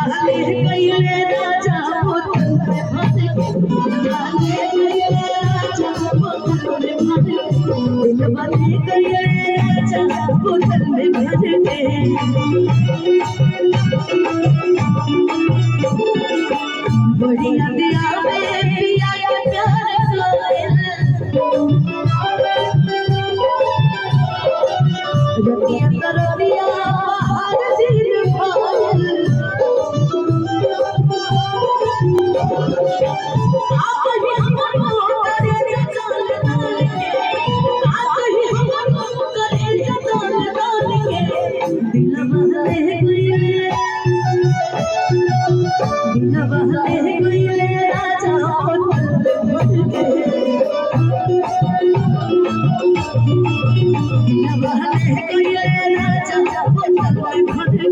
बहले कइले राजा बोतल में भर के बहले कइले राजा बोतल में भर के दिल बहले कइले राजा बोतल में भर के बढ़िया दिया में पिया के प्यार कोयल रतिया तरबिया बाहर दिल कोयल आप ही हमर करे जतन डाल के आप ही हमर करे जतन डाल के दिल बहले गइले राजा बोतल में भर के दिल बहले गइले राजा बोतल में भर के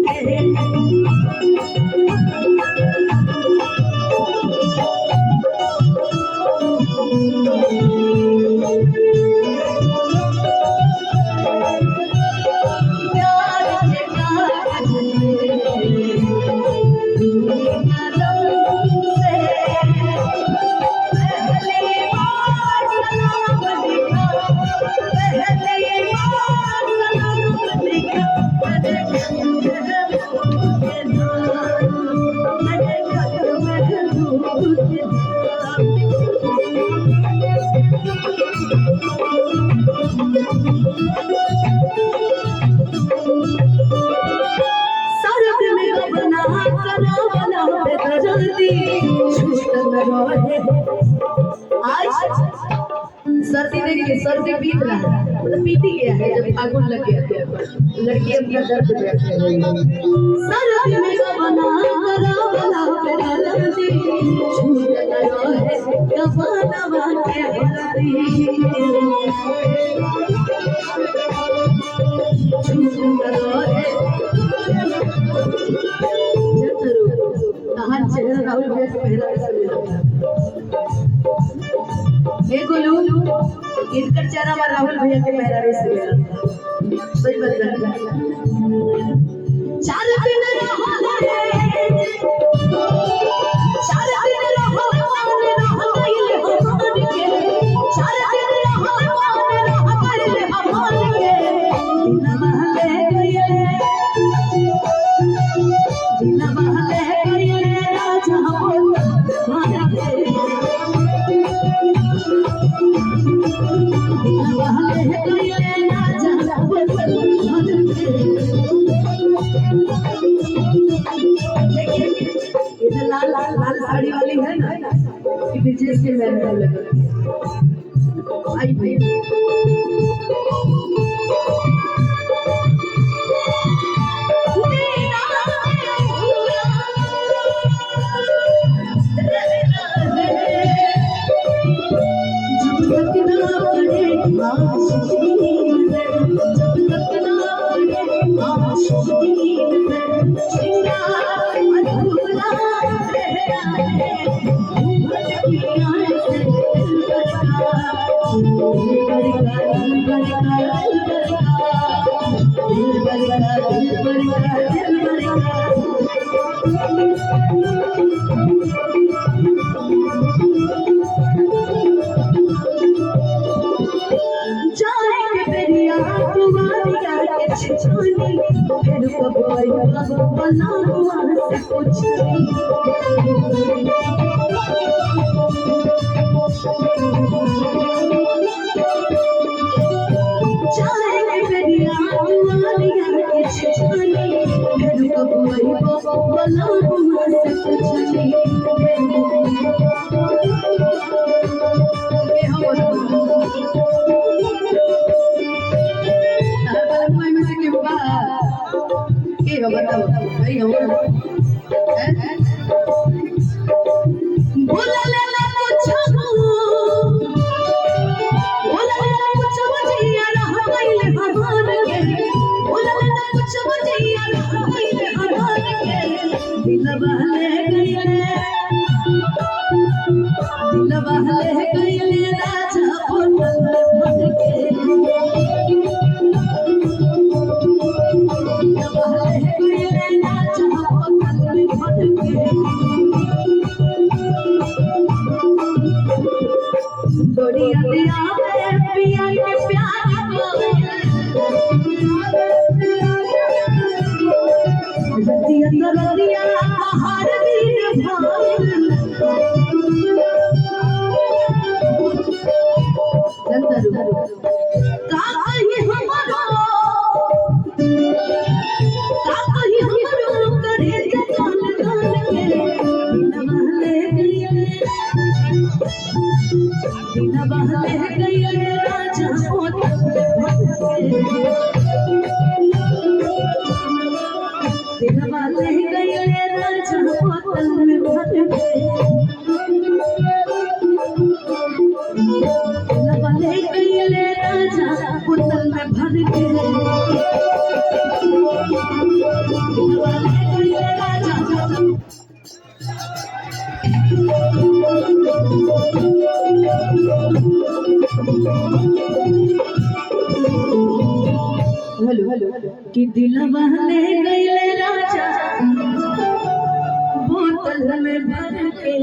आज सर्दी देखिए सर्दी बीत रहा है मतलब बीती गया है जब फागुन लग गया लड़की अपना दर्द रहते हैं सर्दी में बना करा वाला तेरा लड़की छूट करो है कफना वाके हल्दी छूट करो है जतरू कहां चेहरा राहुल भैया से पहला ये गोलू इनकर चेहरा में राहुल भैया के पहरावे से सही बात है चार दिन रहो चार दिन रहो गइले हमार के चार दिन रहो गइले हमार के दिन बहले गइले राजा बोतल के लाल लाल लाल साड़ी वाली है ना कि विजय के मैंने लगा आई भाई बना से कुछ बताओ भाई हो बोला ले ना कुछ बोला ले ना कुछ बजिया रह गइले भगवान के बोला ले ना कुछ बजिया रह गइले भगवान के दिल बहले गइले राजा बोतल में भर के दिल बहले गइले राजा बोतल में भर दिलवा ले गए राजा बोतल में भर के दिलवा ले गए राजा बोतल में भर के दिलवा ले गए राजा बोतल में भर के दिलवा ले गए राजा कि दिलवा ले गए राजा बोतल में भर के